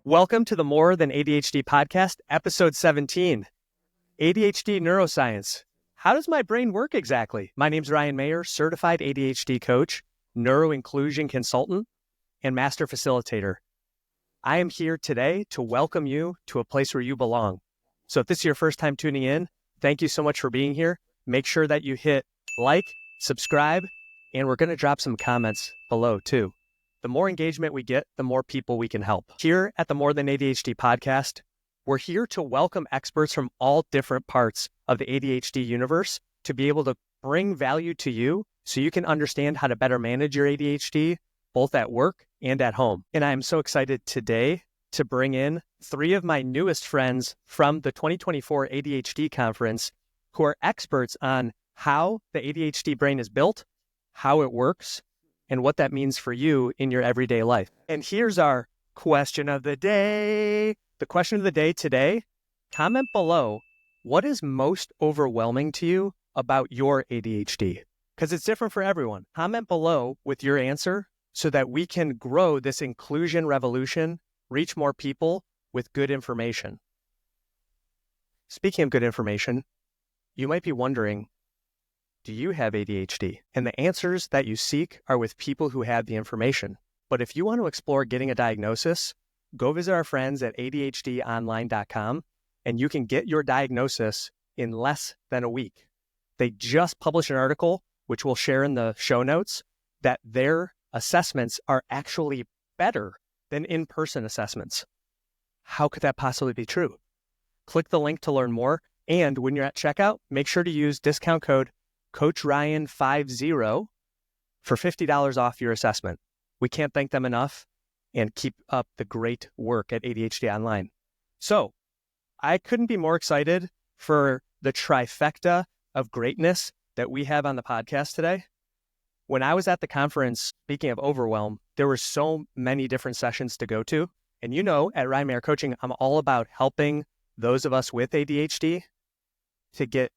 Welcome to the More Than ADHD podcast, episode 17, ADHD Neuroscience. How does my brain work exactly? My name's Ryan Mayer, certified ADHD coach, neuroinclusion consultant, and master facilitator. I am here today to welcome you to a place where you belong. So if this is your first time tuning in, thank you so much for being here. Make sure that you hit like, subscribe, and we're going to drop some comments below too. The more engagement we get, the more people we can help. Here at the More Than ADHD podcast, we're here to welcome experts from all different parts of the ADHD universe to be able to bring value to you so you can understand how to better manage your ADHD, both at work and at home. And I am so excited today to bring in three of my newest friends from the 2024 ADHD conference who are experts on how the ADHD brain is built, how it works, and what that means for you in your everyday life. And here's our question of the day. The question of the day today, comment below, what is most overwhelming to you about your ADHD? Because it's different for everyone. Comment below with your answer so that we can grow this inclusion revolution, reach more people with good information. Speaking of good information, you might be wondering, do you have ADHD? And the answers that you seek are with people who have the information. But if you want to explore getting a diagnosis, go visit our friends at ADHDonline.com and you can get your diagnosis in less than a week. They just published an article, which we'll share in the show notes, that their assessments are actually better than in-person assessments. How could that possibly be true? Click the link to learn more. And when you're at checkout, make sure to use discount code CoachRyan50 for $50 off your assessment. We can't thank them enough, and keep up the great work at ADHD Online. So I couldn't be more excited for the trifecta of greatness that we have on the podcast today. When I was at the conference, speaking of Overwhelm, there were so many different sessions to go to. And you know, at Ryan Mayer Coaching, I'm all about helping those of us with ADHD to get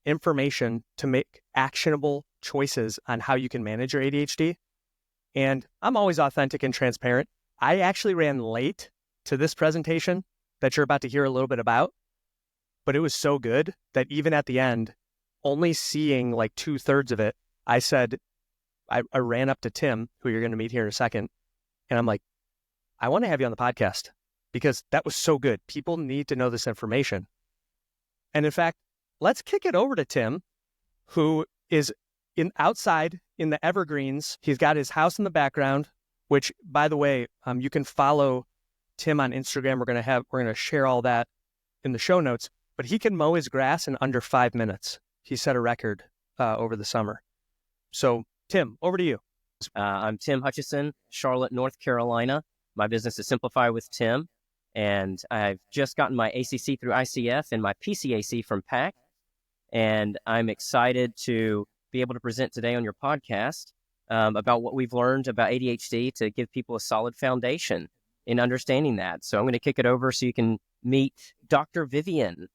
information to make actionable choices on how you can manage your ADHD. And I'm always authentic and transparent. I actually ran late to this presentation that you're about to hear a little bit about, but it was so good that even at the end, only seeing like 2/3 of it, I said, I ran up to Tim, who you're going to meet here in a second, and I'm like, I want to have you on the podcast because that was so good. People need to know this information. And in fact, let's kick it over to Tim, who is outside in the evergreens. He's got his house in the background, which, by the way, you can follow Tim on Instagram. We're going to share all that in the show notes. But he can mow his grass in under 5 minutes. He set a record over the summer. So, Tim, over to you. I'm Tim Hutchison, Charlotte, North Carolina. My business is Simplify with Tim, and I've just gotten my ACC through ICF and my PCAC from PAC. And I'm excited to be able to present today on your podcast about what we've learned about ADHD to give people a solid foundation in understanding that. So I'm going to kick it over so you can meet Dr. Vivian.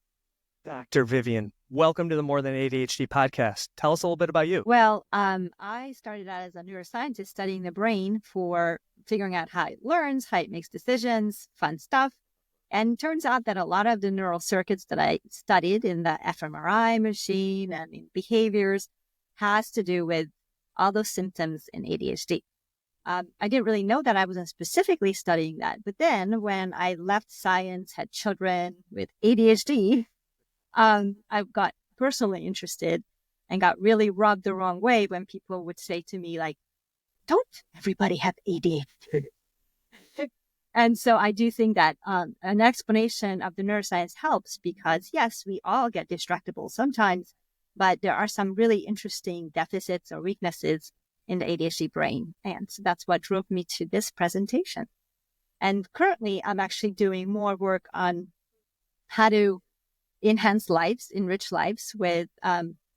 Dr. Vivian, welcome to the More Than ADHD podcast. Tell us a little bit about you. Well, I started out as a neuroscientist studying the brain for figuring out how it learns, how it makes decisions, fun stuff. And it turns out that a lot of the neural circuits that I studied in the fMRI machine and in behaviors has to do with all those symptoms in ADHD. I didn't really know that I wasn't specifically studying that. But then when I left science, had children with ADHD, I got personally interested and got really rubbed the wrong way when people would say to me, like, don't everybody have ADHD? And so I do think that an explanation of the neuroscience helps because, yes, we all get distractible sometimes, but there are some really interesting deficits or weaknesses in the ADHD brain. And so that's what drove me to this presentation. And currently, I'm actually doing more work on how to enhance lives, enrich lives with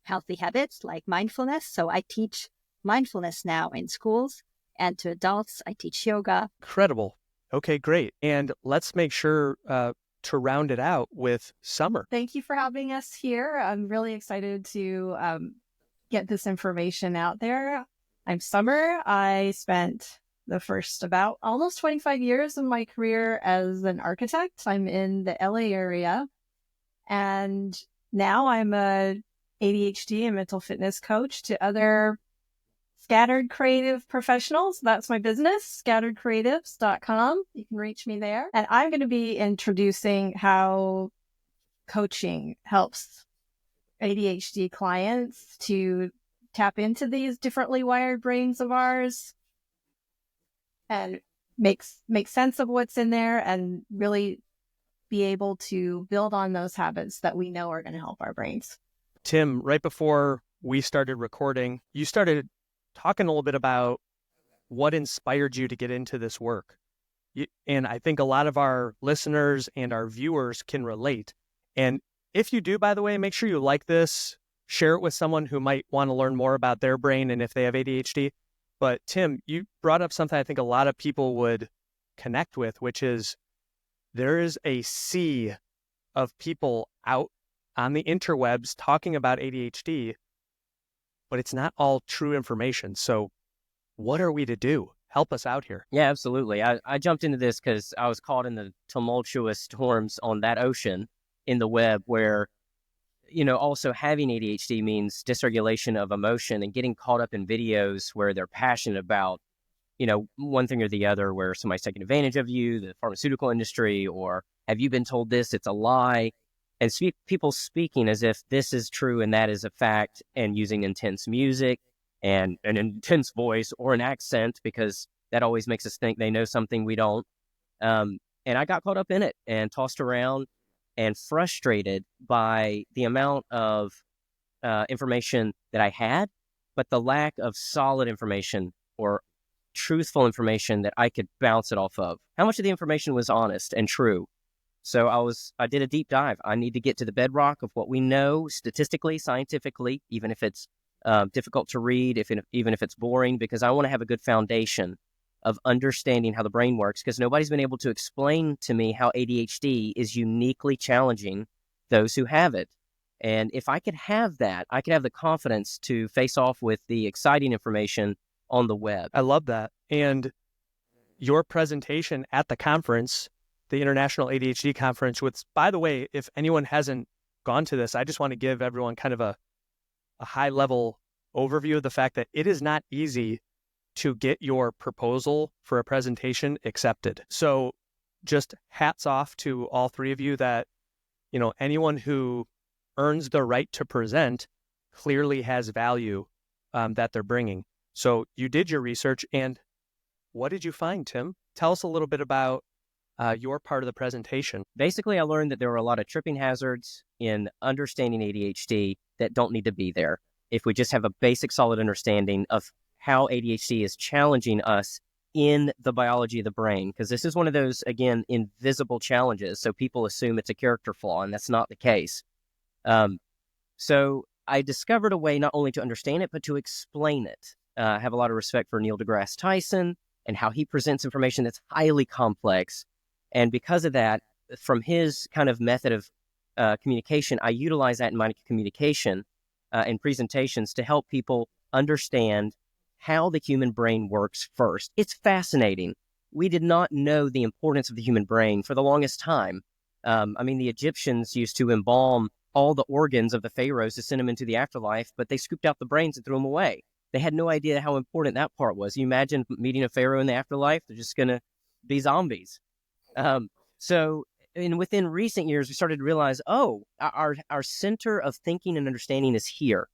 healthy habits like mindfulness. So I teach mindfulness now in schools, and to adults, I teach yoga. Incredible. Okay, great. And let's make sure to round it out with Summer. Thank you for having us here. I'm really excited to get this information out there. I'm Summer. I spent the first about almost 25 years of my career as an architect. I'm in the LA area. And now I'm a ADHD and mental fitness coach to other scattered creative professionals. That's my business, scatteredcreatives.com. You can reach me there. And I'm going to be introducing how coaching helps ADHD clients to tap into these differently wired brains of ours and make sense of what's in there and really be able to build on those habits that we know are going to help our brains. Tim, right before we started recording, you started talking a little bit about what inspired you to get into this work. And I think a lot of our listeners and our viewers can relate. And if you do, by the way, make sure you like this, share it with someone who might want to learn more about their brain and if they have ADHD. But Tim, you brought up something I think a lot of people would connect with, which is there is a sea of people out on the interwebs talking about ADHD, but it's not all true information. So what are we to do? Help us out here. Yeah, absolutely. I jumped into this because I was caught in the tumultuous storms on that ocean in the web where, also having ADHD means dysregulation of emotion and getting caught up in videos where they're passionate about, one thing or the other, where somebody's taking advantage of you, the pharmaceutical industry, or have you been told this, it's a lie, and people speaking as if this is true and that is a fact, and using intense music and an intense voice or an accent, because that always makes us think they know something we don't. And I got caught up in it and tossed around and frustrated by the amount of information that I had, but the lack of solid information or truthful information that I could bounce it off of. How much of the information was honest and true? So I did a deep dive. I need to get to the bedrock of what we know statistically, scientifically, even if it's difficult to read, even if it's boring, because I want to have a good foundation of understanding how the brain works, because nobody's been able to explain to me how ADHD is uniquely challenging those who have it. And if I could have that, I could have the confidence to face off with the exciting information on the web. I love that. And your presentation at the conference, the International ADHD Conference, which, by the way, if anyone hasn't gone to this, I just want to give everyone kind of a high-level overview of the fact that it is not easy to get your proposal for a presentation accepted. So just hats off to all three of you that, anyone who earns the right to present clearly has value that they're bringing. So you did your research, and what did you find, Tim? Tell us a little bit about your part of the presentation. Basically, I learned that there were a lot of tripping hazards in understanding ADHD that don't need to be there. If we just have a basic, solid understanding of how ADHD is challenging us in the biology of the brain, because this is one of those, again, invisible challenges. So people assume it's a character flaw, and that's not the case. So I discovered a way not only to understand it, but to explain it. I have a lot of respect for Neil deGrasse Tyson and how he presents information that's highly complex. And because of that, from his kind of method of communication, I utilize that in my communication and presentations to help people understand how the human brain works first. It's fascinating. We did not know the importance of the human brain for the longest time. The Egyptians used to embalm all the organs of the pharaohs to send them into the afterlife, but they scooped out the brains and threw them away. They had no idea how important that part was. You imagine meeting a pharaoh in the afterlife? They're just going to be zombies. So within recent years, we started to realize, our center of thinking and understanding is here.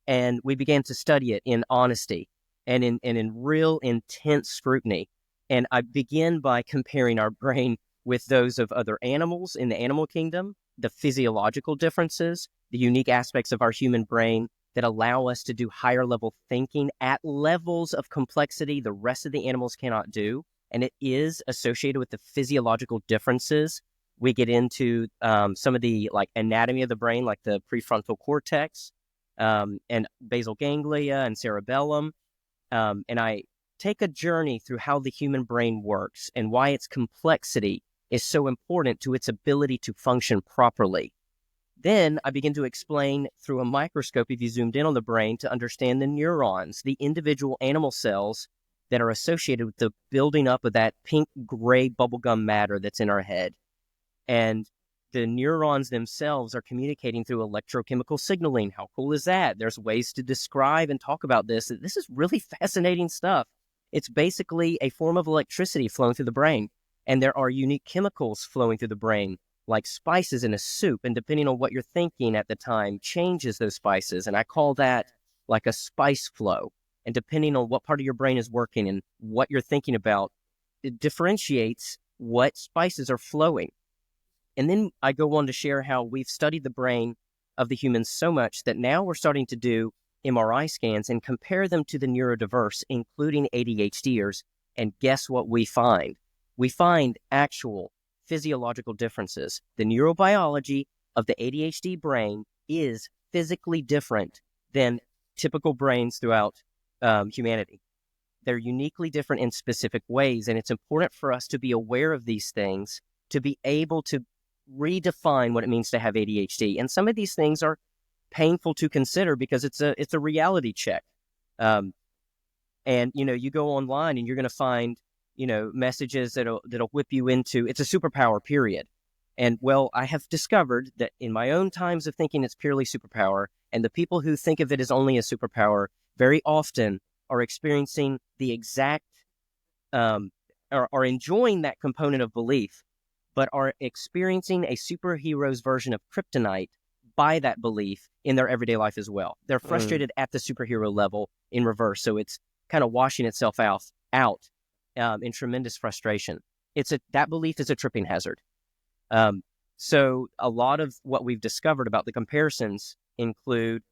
And we began to study it in honesty and in real intense scrutiny. And I begin by comparing our brain with those of other animals in the animal kingdom, the physiological differences, the unique aspects of our human brain that allow us to do higher level thinking at levels of complexity the rest of the animals cannot do. And it is associated with the physiological differences. We get into some of the anatomy of the brain, like the prefrontal cortex and basal ganglia and cerebellum. And I take a journey through how the human brain works and why its complexity is so important to its ability to function properly. Then I begin to explain through a microscope, if you zoomed in on the brain, to understand the neurons, the individual animal cells that are associated with the building up of that pink-gray bubblegum matter that's in our head. And the neurons themselves are communicating through electrochemical signaling. How cool is that? There's ways to describe and talk about this. This is really fascinating stuff. It's basically a form of electricity flowing through the brain. And there are unique chemicals flowing through the brain, like spices in a soup. And depending on what you're thinking at the time, changes those spices. And I call that like a spice flow. And depending on what part of your brain is working and what you're thinking about, it differentiates what spices are flowing. And then I go on to share how we've studied the brain of the humans so much that now we're starting to do MRI scans and compare them to the neurodiverse, including ADHDers. And guess what we find? We find actual physiological differences. The neurobiology of the ADHD brain is physically different than typical brains throughout humanity. They're uniquely different in specific ways, and it's important for us to be aware of these things, to be able to redefine what it means to have ADHD. And some of these things are painful to consider because it's a reality check. And you go online and you're going to find messages that'll whip you into it's a superpower, period. And well, I have discovered that in my own times of thinking it's purely superpower, and the people who think of it as only a superpower very often are experiencing the exact are enjoying that component of belief, but are experiencing a superhero's version of kryptonite by that belief in their everyday life as well. They're frustrated at the superhero level in reverse. So it's kind of washing itself out in tremendous frustration. That belief is a tripping hazard. So a lot of what we've discovered about the comparisons include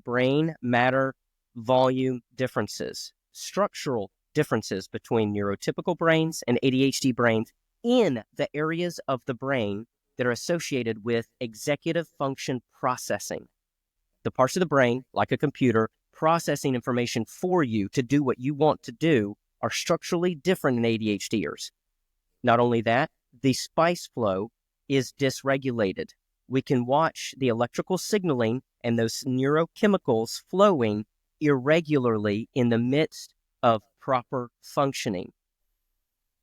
brain matter volume differences, structural differences between neurotypical brains and ADHD brains in the areas of the brain that are associated with executive function processing. The parts of the brain, like a computer, processing information for you to do what you want to do are structurally different in ADHDers. Not only that, the spice flow is dysregulated. We can watch the electrical signaling and those neurochemicals flowing irregularly in the midst of proper functioning.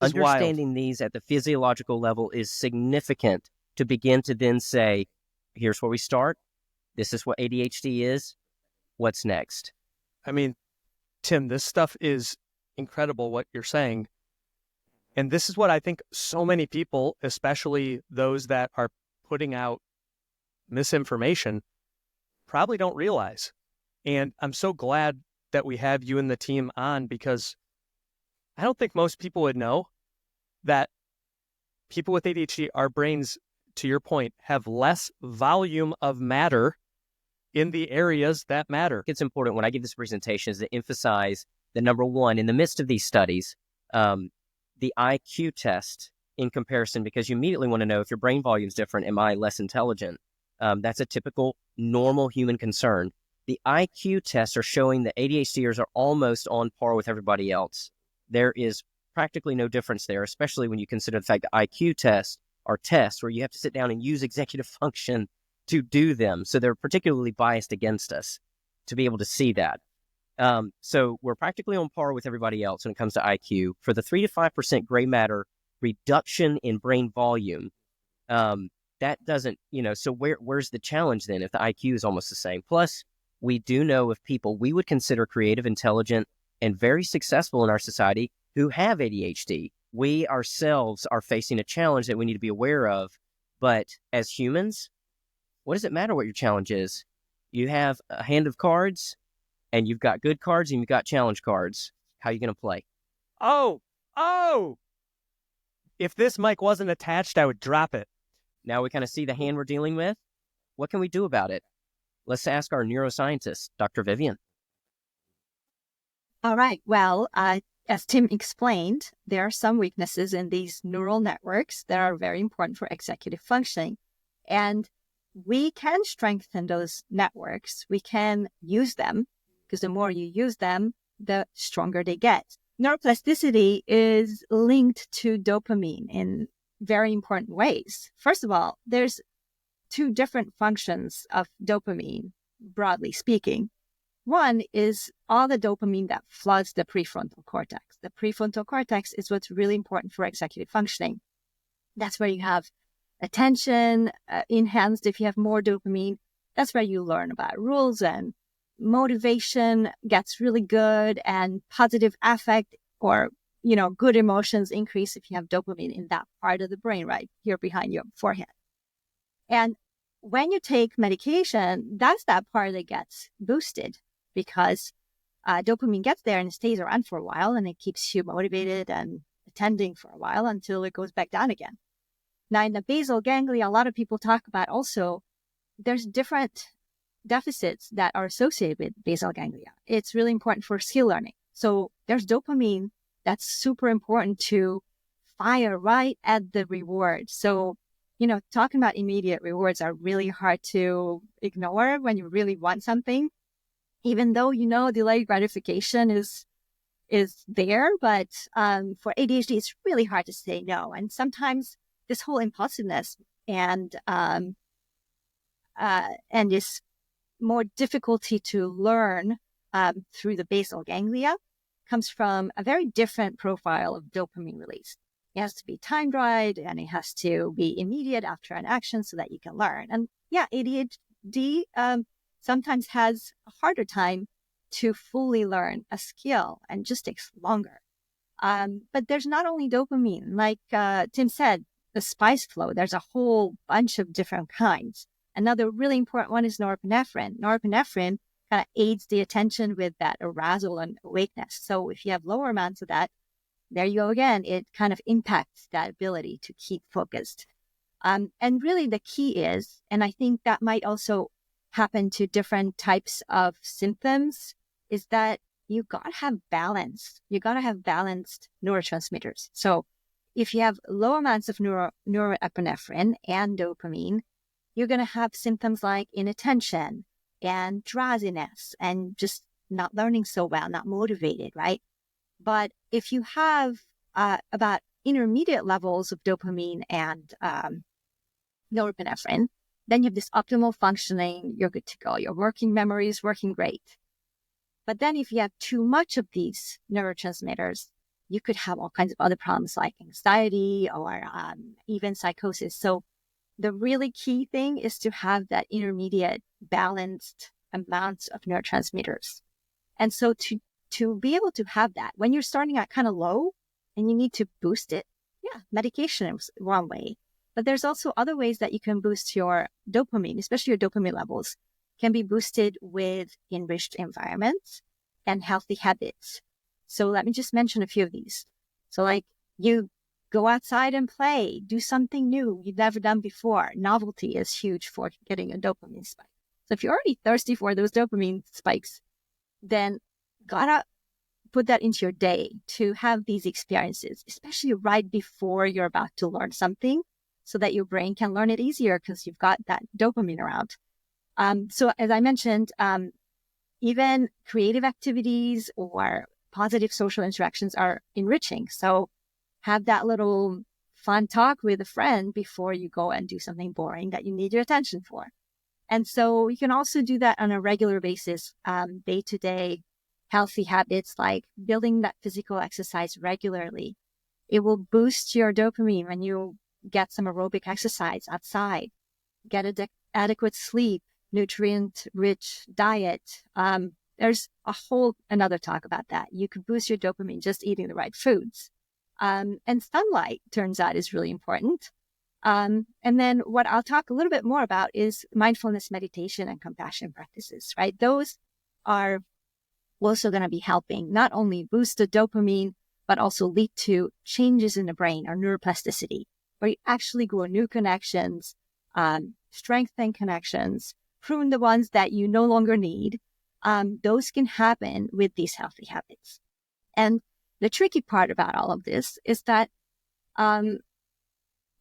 Understanding these at the physiological level is significant to begin to then say, here's where we start. This is what ADHD is. What's next? I mean, Tim, this stuff is incredible what you're saying. And this is what I think so many people, especially those that are putting out misinformation, probably don't realize. And I'm so glad that we have you and the team on, because I don't think most people would know that people with ADHD, our brains, to your point, have less volume of matter in the areas that matter. It's important when I give this presentation is to emphasize that, number one, in the midst of these studies, the IQ test in comparison, because you immediately want to know if your brain volume is different, am I less intelligent? That's a typical normal human concern. The IQ tests are showing that ADHDers are almost on par with everybody else. There is practically no difference there, especially when you consider the fact that IQ tests are tests where you have to sit down and use executive function to do them. So they're particularly biased against us to be able to see that. So we're practically on par with everybody else when it comes to IQ. For the 3 to 5% gray matter reduction in brain volume, that doesn't, so where's the challenge then if the IQ is almost the same? Plus, we do know of people we would consider creative, intelligent, and very successful in our society who have ADHD. We ourselves are facing a challenge that we need to be aware of. But as humans, what does it matter what your challenge is? You have a hand of cards, and you've got good cards, and you've got challenge cards. How are you going to play? Oh! If this mic wasn't attached, I would drop it. Now we kind of see the hand we're dealing with. What can we do about it? Let's ask our neuroscientist, Dr. Vivian. All right. Well, as Tim explained, there are some weaknesses in these neural networks that are very important for executive functioning. And we can strengthen those networks. We can use them, because the more you use them, the stronger they get. Neuroplasticity is linked to dopamine in very important ways. First of all, there's two different functions of dopamine, broadly speaking. One is all the dopamine that floods the prefrontal cortex. The prefrontal cortex is what's really important for executive functioning. That's where you have attention enhanced if you have more dopamine. That's where you learn about rules, and motivation gets really good, and positive affect or, good emotions increase if you have dopamine in that part of the brain right here behind your forehead. And when you take medication, that's that part that gets boosted because dopamine gets there and it stays around for a while, and it keeps you motivated and attending for a while until it goes back down again. Now, in the basal ganglia, a lot of people talk about also there's different deficits that are associated with basal ganglia. It's really important for skill learning. So there's dopamine that's super important to fire right at the reward. So, talking about immediate rewards are really hard to ignore when you really want something, even though, delayed gratification is there. But for ADHD, it's really hard to say no. And sometimes this whole impulsiveness and this more difficulty to learn through the basal ganglia comes from a very different profile of dopamine release. It has to be time-dried, and it has to be immediate after an action so that you can learn. And ADHD sometimes has a harder time to fully learn a skill and just takes longer. But there's not only dopamine. Like Tim said, the spice flow, there's a whole bunch of different kinds. Another really important one is norepinephrine. Norepinephrine kind of aids the attention with that arousal and awakeness. So if you have lower amounts of that, there you go again. It kind of impacts that ability to keep focused. And really the key is, and I think that might also happen to different types of symptoms, is that you got to have balance. You got to have balanced neurotransmitters. So if you have low amounts of norepinephrine and dopamine, you're going to have symptoms like inattention and drowsiness and just not learning so well, not motivated, right? But if you have about intermediate levels of dopamine and norepinephrine, then you have this optimal functioning, you're good to go. Your working memory is working great. But then if you have too much of these neurotransmitters, you could have all kinds of other problems like anxiety or even psychosis. So the really key thing is to have that intermediate balanced amounts of neurotransmitters. And so to be able to have that, when you're starting out kind of low and you need to boost it, medication is one way. But there's also other ways that you can boost your dopamine, especially your dopamine levels, can be boosted with enriched environments and healthy habits. So let me just mention a few of these. So like you go outside and play, do something new you've never done before. Novelty is huge for getting a dopamine spike. So if you're already thirsty for those dopamine spikes, then gotta put that into your day to have these experiences, especially right before you're about to learn something so that your brain can learn it easier because you've got that dopamine around. So as I mentioned, even creative activities or positive social interactions are enriching. So have that little fun talk with a friend before you go and do something boring that you need your attention for. And so you can also do that on a regular basis, day-to-day healthy habits like building that physical exercise regularly. It will boost your dopamine when you get some aerobic exercise outside, get adequate sleep, nutrient-rich diet. There's a whole another talk about that. You could boost your dopamine just eating the right foods. And sunlight, turns out, is really important. And then what I'll talk a little bit more about is mindfulness meditation and compassion practices, right? Those are also going to be helping not only boost the dopamine, but also lead to changes in the brain or neuroplasticity, where you actually grow new connections, strengthen connections, prune the ones that you no longer need. Those can happen with these healthy habits. And the tricky part about all of this is that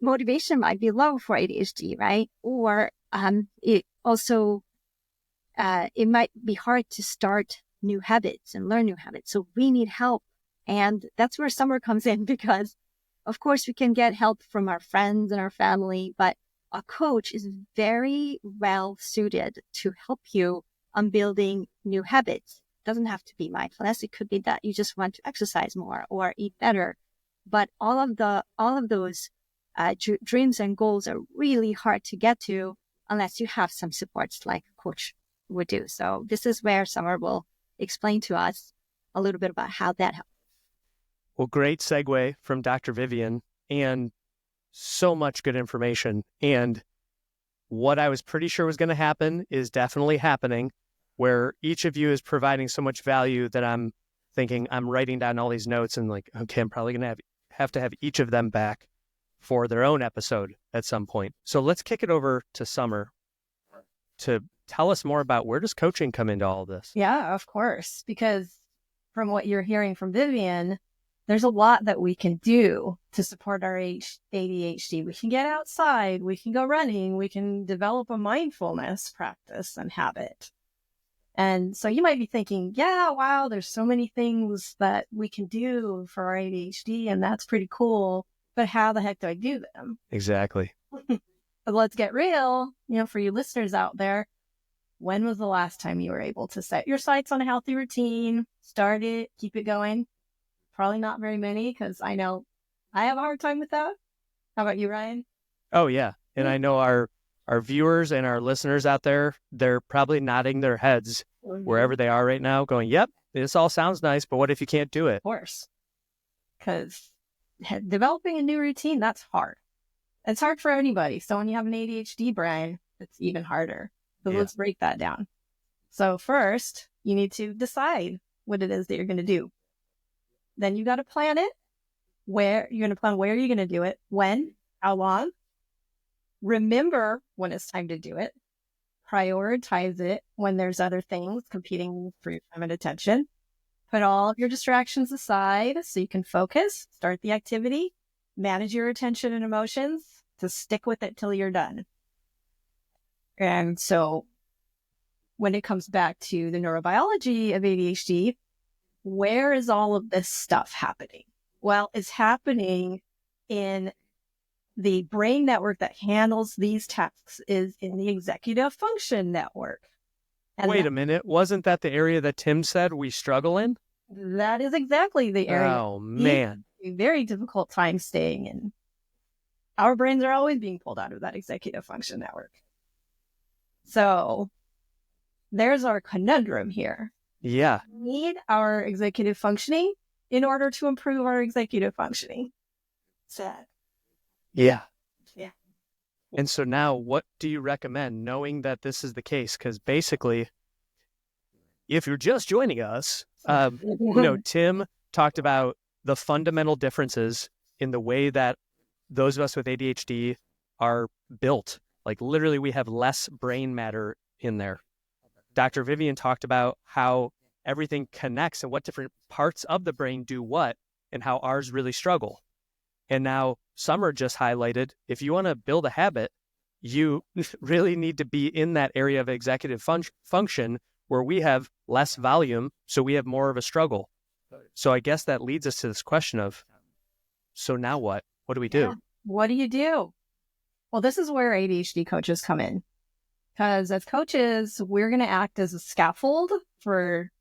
motivation might be low for ADHD, right? Or it also, it might be hard to start new habits and learn new habits. So we need help. And that's where Summer comes in because, of course, we can get help from our friends and our family, but a coach is very well suited to help you on building new habits. It doesn't have to be mindfulness. It could be that you just want to exercise more or eat better. But all of those dreams and goals are really hard to get to unless you have some supports like a coach would do. So this is where Summer will explain to us a little bit about how that helps. Well, great segue from Dr. Vivian, and so much good information. And what I was pretty sure was going to happen is definitely happening, where each of you is providing so much value that I'm thinking, I'm writing down all these notes and like, okay, I'm probably going to have to have each of them back for their own episode at some point. So let's kick it over to Summer to tell us more about, where does coaching come into all this? Yeah, of course. Because from what you're hearing from Vivian, there's a lot that we can do to support our ADHD. We can get outside, we can go running, we can develop a mindfulness practice and habit. And so you might be thinking, yeah, wow, there's so many things that we can do for our ADHD, and that's pretty cool. But how the heck do I do them? Exactly. But let's get real, for you listeners out there. When was the last time you were able to set your sights on a healthy routine, start it, keep it going? Probably not very many, because I know I have a hard time with that. How about you, Ryan? Oh, yeah. And I know our viewers and our listeners out there, they're probably nodding their heads wherever they are right now going, yep, this all sounds nice, but what if you can't do it? Of course. Because developing a new routine, that's hard. It's hard for anybody. So when you have an ADHD brain, it's even harder. So let's break that down. So first, you need to decide what it is that you're going to do. Then you got to plan it. Where you're going to plan where you're going to do it, when, how long. Remember when it's time to do it. Prioritize it when there's other things competing for your time and attention. Put all of your distractions aside so you can focus, start the activity, manage your attention and emotions to stick with it till you're done. And so when it comes back to the neurobiology of ADHD, where is all of this stuff happening? Well, it's happening in the brain network that handles these tasks is in the executive function network. And wait a minute. Wasn't that the area that Tim said we struggle in? That is exactly the area. Oh, man. A very difficult time staying in. Our brains are always being pulled out of that executive function network. So there's our conundrum here. Yeah. We need our executive functioning in order to improve our executive functioning. Sad. Yeah. Yeah. And so now what do you recommend, knowing that this is the case? Because basically, if you're just joining us, Tim talked about the fundamental differences in the way that those of us with ADHD are built. Like literally we have less brain matter in there. Dr. Vivian talked about how everything connects and what different parts of the brain do what and how ours really struggle. And now Summer just highlighted, if you want to build a habit, you really need to be in that area of executive function where we have less volume, so we have more of a struggle. So I guess that leads us to this question of, so now what? What do we do? Yeah. What do you do? Well, this is where ADHD coaches come in. Because as coaches, we're going to act as a scaffold for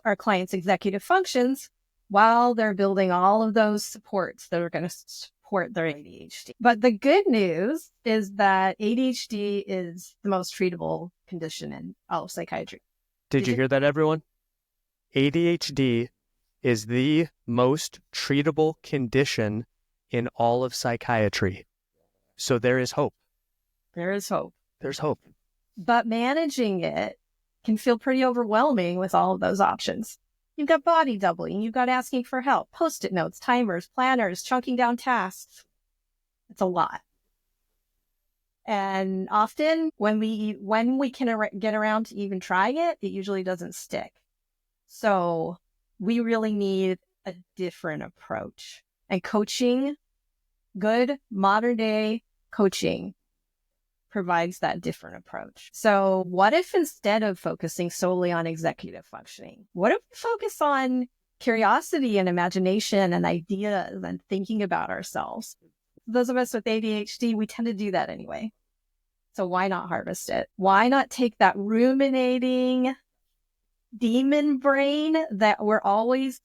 our clients' executive functions while they're building all of those supports that are going to support their ADHD. But the good news is that ADHD is the most treatable condition in all of psychiatry. Did you hear that, everyone? ADHD is the most treatable condition in all of psychiatry. So there is hope. There is hope. There's hope. But managing it can feel pretty overwhelming with all of those options. You've got body doubling, you've got asking for help, Post-it notes, timers, planners, chunking down tasks. It's a lot. And often when we can get around to even trying it, it usually doesn't stick. So we really need a different approach. And coaching, good modern day coaching, provides that different approach. So what if instead of focusing solely on executive functioning, what if we focus on curiosity and imagination and ideas and thinking about ourselves? those of us with ADHD, we tend to do that anyway. So why not harvest it? Why not take that ruminating demon brain that we're always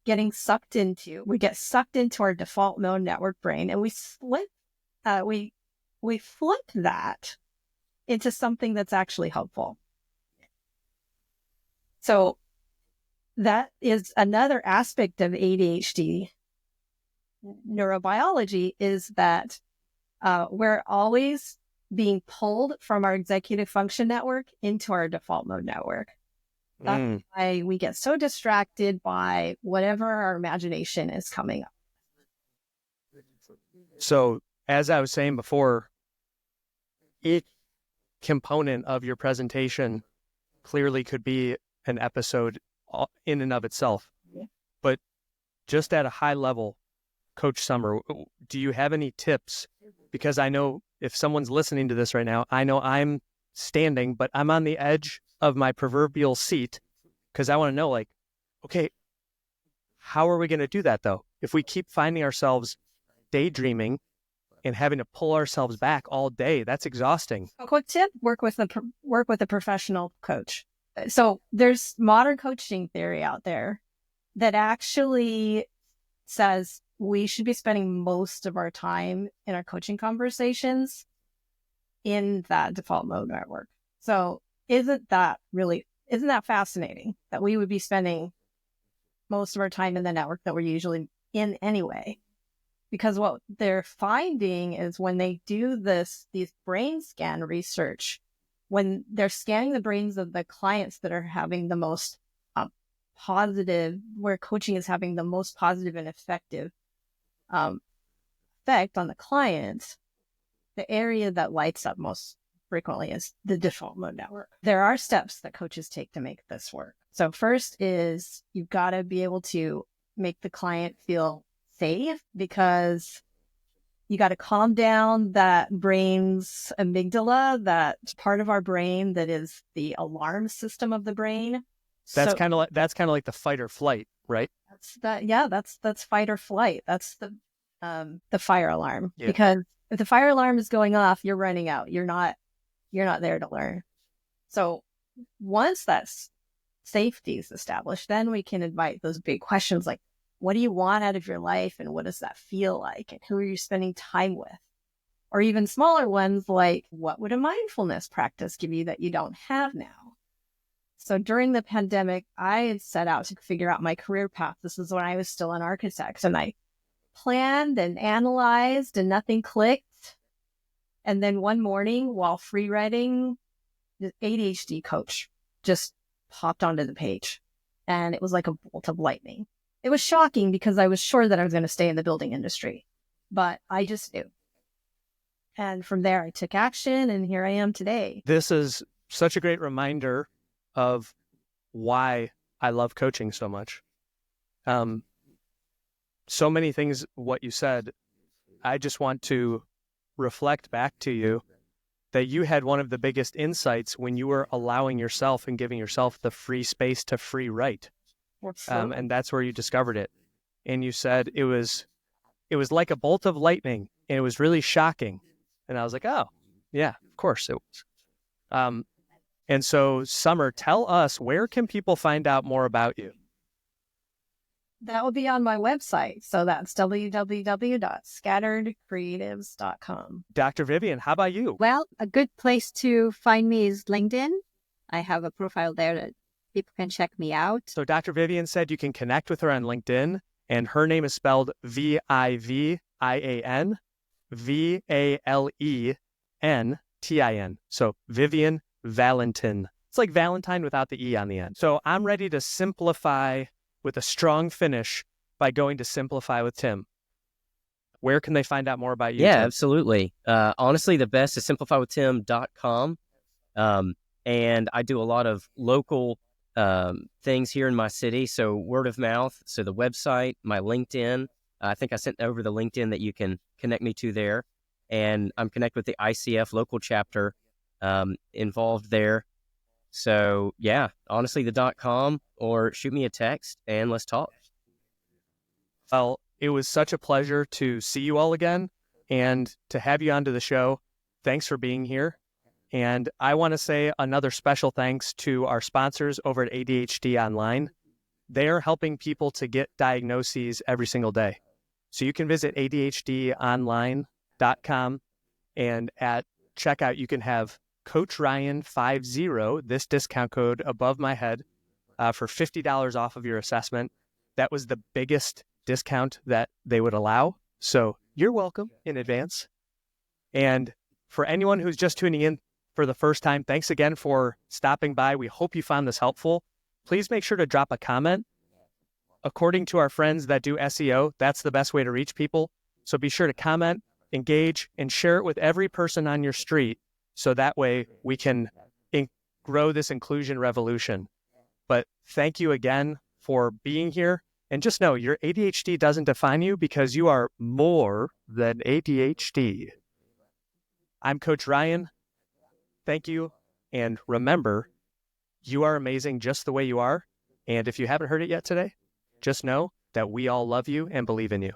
getting sucked into? We get sucked into our default mode network brain, and we flip that into something that's actually helpful. So that is another aspect of ADHD neurobiology, is that we're always being pulled from our executive function network into our default mode network. That's why we get so distracted by whatever our imagination is coming up. So, as I was saying before, each component of your presentation clearly could be an episode in and of itself. Yeah. But just at a high level, Coach Summer, do you have any tips? Because I know if someone's listening to this right now, I know I'm standing, but I'm on the edge of my proverbial seat because I want to know, like, okay, how are we going to do that though? If we keep finding ourselves daydreaming and having to pull ourselves back all day, that's exhausting. A quick tip: work with a professional coach. So there's modern coaching theory out there that actually says we should be spending most of our time in our coaching conversations in that default mode network. So isn't that fascinating that we would be spending most of our time in the network that we're usually in anyway? Because what they're finding is when they do these brain scan research, when they're scanning the brains of the clients that are having the most positive, where coaching is having the most positive and effective effect on the clients, the area that lights up most frequently is the default mode network. There are steps that coaches take to make this work. So first is you've got to be able to make the client feel safe, because you got to calm down that brain's amygdala, that part of our brain that is the alarm system of the brain. That's kind of like the fight or flight, right? That's fight or flight. That's the fire alarm. Yeah. Because if the fire alarm is going off, you're running out. You're not there to learn. So once that safety is established, then we can invite those big questions like, what do you want out of your life, and what does that feel like, and who are you spending time with? Or even smaller ones like, what would a mindfulness practice give you that you don't have now? So during the pandemic, I had set out to figure out my career path. This is when I was still an architect, and I planned and analyzed and nothing clicked. And then one morning while free writing, the ADHD coach just popped onto the page, and it was like a bolt of lightning. It was shocking because I was sure that I was going to stay in the building industry, but I just knew. And from there, I took action, and here I am today. This is such a great reminder of why I love coaching so much. So many things, what you said, I just want to reflect back to you that you had one of the biggest insights when you were allowing yourself and giving yourself the free space to free write. And that's where you discovered it. And you said it was like a bolt of lightning, and it was really shocking. And I was like, oh, yeah, of course it was. And so, Summer, tell us, where can people find out more about you? That will be on my website. So that's www.scatteredcreatives.com. Dr. Vivian, how about you? Well, a good place to find me is LinkedIn. I have a profile there that people can check me out. So Dr. Vivian said you can connect with her on LinkedIn, and her name is spelled Vivian Valentin. So Vivian Valentin. It's like Valentine without the E on the end. So I'm ready to simplify with a strong finish by going to Simplify with Tim. Where can they find out more about you? Yeah, Tim? absolutely. Honestly, the best is simplifywithtim.com. And I do a lot of local things here in my city. So word of mouth. So the website, my LinkedIn. I think I sent over the LinkedIn that you can connect me to there. And I'm connected with the ICF local chapter involved there. So yeah, honestly, the .com, or shoot me a text and let's talk. Well, it was such a pleasure to see you all again. and to have you onto the show. Thanks for being here. And I want to say another special thanks to our sponsors over at ADHD Online. They are helping people to get diagnoses every single day. So you can visit ADHDonline.com, and at checkout, you can have Coach Ryan 50, this discount code above my head, for $50 off of your assessment. That was the biggest discount that they would allow. So you're welcome in advance. And for anyone who's just tuning in for the first time, thanks again for stopping by. We hope you found this helpful. Please make sure to drop a comment. According to our friends that do SEO, that's the best way to reach people. So be sure to comment, engage, and share it with every person on your street. So that way we can grow this inclusion revolution. But thank you again for being here. And just know your ADHD doesn't define you, because you are more than ADHD. I'm Coach Ryan. Thank you. And remember, you are amazing just the way you are. And if you haven't heard it yet today, just know that we all love you and believe in you.